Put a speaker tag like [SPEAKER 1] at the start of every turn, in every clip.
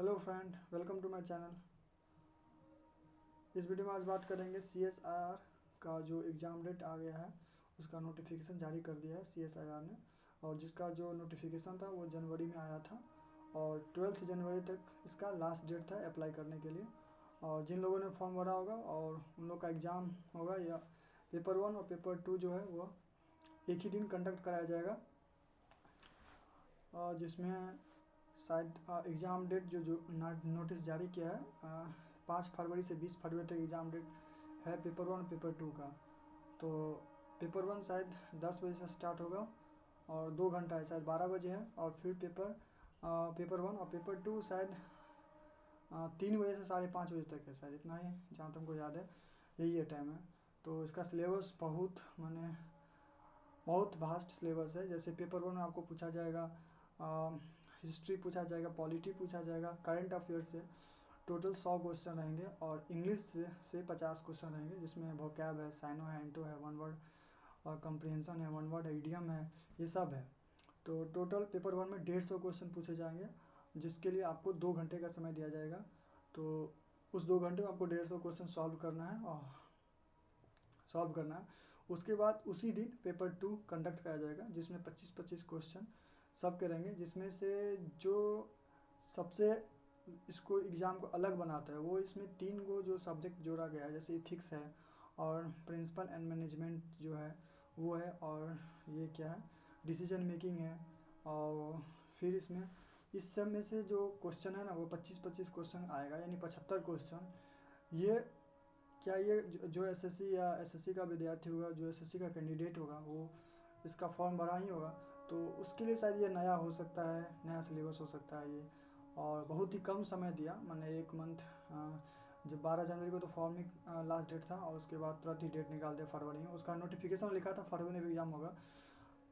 [SPEAKER 1] Hello friend, welcome to my channel. इस video में आज बात करेंगे CSIR का जो एग्ज़ाम डेट आ गया है उसका नोटिफिकेशन जारी कर दिया है CSIR ने। और जिसका जो नोटिफिकेशन था वो जनवरी में आया था और 12 जनवरी तक इसका लास्ट डेट था अप्लाई करने के लिए। और जिन लोगों ने फॉर्म भरा होगा और उन लोग का एग्ज़ाम होगा या पेपर 1 और पेपर 2 जो है वो एक ही दिन कंडक्ट कराया जाएगा। और जिसमें शायद एग्ज़ाम डेट जो नोटिस जारी किया है 5 फरवरी से 20 फरवरी तक एग्ज़ाम डेट है पेपर 1 पेपर 2 का। तो पेपर 1 शायद 10 बजे से स्टार्ट होगा और 2 घंटा है, शायद 12 बजे है। और फिर पेपर 1 और पेपर 2 शायद 3 बजे से 5:30 बजे तक है, शायद इतना ही जहाँ तक हमको याद है, यही है टाइम है। तो इसका सिलेबस बहुत वास्ट सिलेबस है। जैसे पेपर 1 में आपको पूछा जाएगा हिस्ट्री पूछा जाएगा, पॉलिटी पूछा जाएगा, करंट अफेयर से टोटल 100 क्वेश्चन रहेंगे और इंग्लिश से 50 क्वेश्चन रहेंगे, जिसमें वोकैब है, साइनो है, एंटो है, वन वर्ड और कंप्रीहेंशन है, वन वर्ड है, इडियम है, ये सब है। तो टोटल पेपर 1 में 150 क्वेश्चन पूछे जाएंगे, जिसके लिए आपको 2 घंटे का समय दिया जाएगा। तो उस 2 घंटे में आपको 150 क्वेश्चन सॉल्व करना है। उसके बाद उसी दिन पेपर 2 कंडक्ट कराया जाएगा, जिसमें 25-25 क्वेश्चन सबके रहेंगे, जिसमें से जो सबसे इसको एग्ज़ाम को अलग बनाता है वो इसमें 3 गो जो सब्जेक्ट जोड़ा गया है, जैसे इथिक्स है और प्रिंसिपल एंड मैनेजमेंट जो है वो है, और ये क्या है, डिसीजन मेकिंग है। और फिर इसमें इस सब में से जो क्वेश्चन है ना वो 25-25 क्वेश्चन आएगा, यानी 75 क्वेश्चन। ये जो एसएससी या एसएससी का विद्यार्थी होगा, जो एसएससी का कैंडिडेट होगा, वो इसका फॉर्म भरा ही होगा, तो उसके लिए शायद ये नया हो सकता है, नया सिलेबस हो सकता है ये। और बहुत ही कम समय दिया, मैंने 1 मंथ, जब 12 जनवरी को तो फॉर्म ही लास्ट डेट था और उसके बाद तुरंत ही डेट निकाल दिया फरवरी में। उसका नोटिफिकेशन लिखा था फरवरी में भी एग्ज़ाम होगा।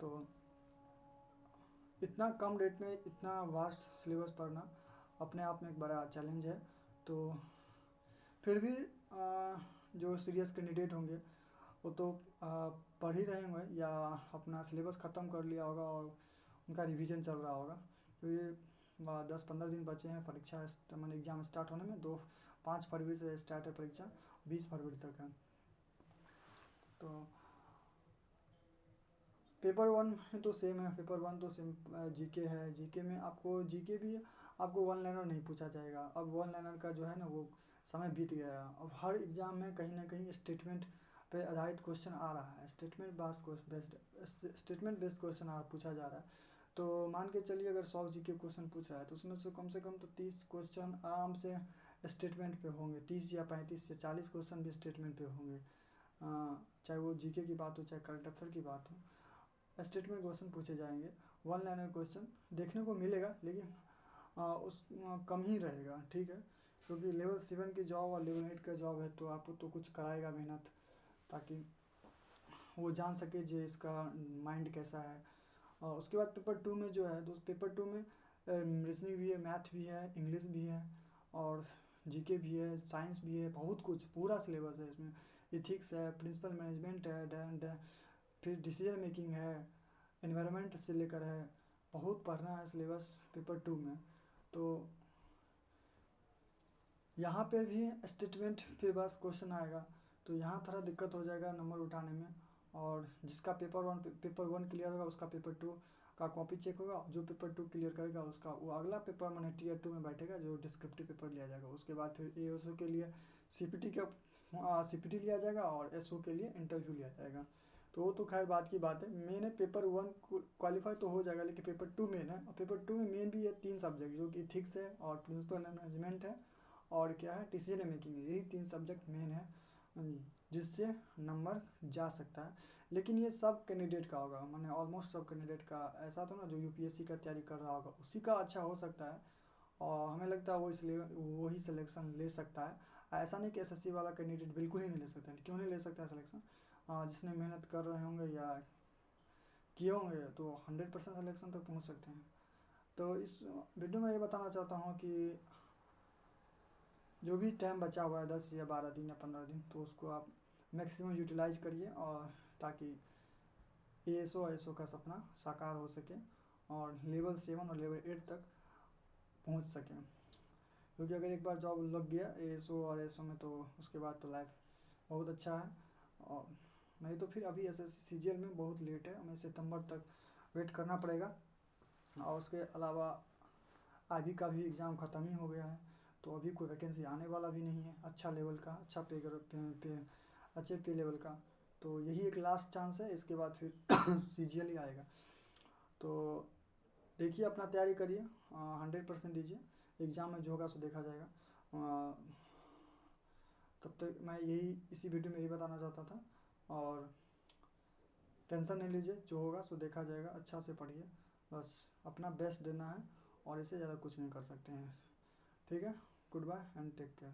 [SPEAKER 1] तो इतना कम डेट में इतना वास्ट सिलेबस पढ़ना अपने आप में एक बड़ा चैलेंज है। तो फिर भी जो सीरियस कैंडिडेट होंगे वो तो पढ़ ही रहे होंगे या अपना सिलेबस ख़त्म कर लिया होगा और उनका रिवीजन चल रहा होगा, क्योंकि 10-15 दिन बचे हैं परीक्षा मैंने एग्ज़ाम स्टार्ट होने में। 5 फरवरी से स्टार्ट है परीक्षा, 20 फरवरी तक है। तो पेपर 1 में तो सेम है, पेपर 1 तो सेम जीके है। जीके में आपको जीके भी आपको वन लाइनर नहीं पूछा जाएगा। अब वन लाइनर का जो है ना वो समय बीत गया है। अब हर एग्ज़ाम में कहीं ना कहीं स्टेटमेंट पे आधारित क्वेश्चन आ रहा है, स्टेटमेंट बेस्ड क्वेश्चन पूछा जा रहा है। तो मान के चलिए अगर 100 जीके क्वेश्चन पूछ रहा है तो उसमें से कम तो 30 क्वेश्चन आराम से स्टेटमेंट पे होंगे, 30 या 35 या 40 क्वेश्चन भी स्टेटमेंट पे होंगे। चाहे वो जीके की बात हो चाहे करंट अफेयर की बात हो, स्टेटमेंट क्वेश्चन पूछे जाएंगे। वन लाइनर क्वेश्चन देखने को मिलेगा, लेकिन कम ही रहेगा, ठीक है, क्योंकि लेवल 7 की जॉब और लेवल 8 का जॉब है, तो आपको तो कुछ कराएगा मेहनत, ताकि वो जान सके जो इसका माइंड कैसा है। और उसके बाद पेपर 2 में जो है, तो पेपर 2 में रीजनिंग भी है, मैथ भी है, इंग्लिश भी है और जीके भी है, साइंस भी है, बहुत कुछ पूरा सिलेबस है इसमें। इथिक्स है, प्रिंसिपल मैनेजमेंट है, फिर डिसीजन मेकिंग है, एनवायरनमेंट से लेकर है, बहुत पढ़ना है सिलेबस पेपर 2 में। तो यहाँ पे भी स्टेटमेंट पे बस क्वेश्चन आएगा, तो यहाँ थोड़ा दिक्कत हो जाएगा नंबर उठाने में। और जिसका पेपर 1 क्लियर होगा उसका पेपर 2 का कॉपी चेक होगा, जो पेपर 2 क्लियर करेगा उसका वो अगला पेपर मैंने टीयर 2 में बैठेगा, जो डिस्क्रिप्टिव पेपर लिया जाएगा। उसके बाद फिर एएसओ के लिए सीपीटी लिया जाएगा और एसओ के लिए इंटरव्यू लिया जाएगा। तो वो तो खैर बात की बात है। मेन है पेपर 1 क्वालिफाई तो हो जाएगा, लेकिन पेपर 2 मेन है। और पेपर 2 में मेन भी ये 3 सब्जेक्ट, जो कि इथिक्स है और प्रिंसिपल मैनेजमेंट है और क्या है, डिसीजन मेकिंग है। यही 3 सब्जेक्ट मेन है जिससे नंबर जा सकता है। लेकिन ये सब कैंडिडेट का होगा, मैंने ऑलमोस्ट सब कैंडिडेट का, ऐसा तो ना जो यूपीएससी का तैयारी कर रहा होगा उसी का अच्छा हो सकता है। और हमें लगता है वो इसलिए वही सिलेक्शन ले सकता है। ऐसा नहीं कि एसएससी वाला कैंडिडेट बिल्कुल ही नहीं ले सकता। क्यों नहीं ले सकता है सिलेक्शन? जिसने मेहनत कर रहे होंगे या किए होंगे तो 100% सिलेक्शन तक पहुँच सकते हैं। तो इस वीडियो में ये बताना चाहता हूँ कि जो भी टाइम बचा हुआ है 10 या 12 दिन या 15 दिन, तो उसको आप मैक्सिमम यूटिलाइज करिए, और ताकि एएसओ आईएसओ का सपना साकार हो सके और लेवल 7 और लेवल 8 तक पहुंच सकें। क्योंकि अगर एक बार जॉब लग गया एएसओ और एएसओ में तो उसके बाद तो लाइफ बहुत अच्छा है। और नहीं तो फिर अभी एसएससी सीजीएल में बहुत लेट है, हमें सितंबर तक वेट करना पड़ेगा। और उसके अलावा आईबी का भी एग्ज़ाम ख़त्म ही हो गया है, तो अभी कोई वैकेंसी आने वाला भी नहीं है अच्छा लेवल का, अच्छा अच्छे पे लेवल का। तो यही एक लास्ट चांस है, इसके बाद फिर सीजीएल ही आएगा। तो देखिए अपना तैयारी करिए, 100% दीजिए, एग्ज़ाम में जो होगा सो देखा जाएगा। तब तक मैं इसी वीडियो में यही बताना चाहता था। और टेंशन नहीं लीजिए, जो होगा सो देखा जाएगा, अच्छा से पढ़िए, बस अपना बेस्ट देना है और इससे ज़्यादा कुछ नहीं कर सकते हैं। ठीक है, good bye and take care.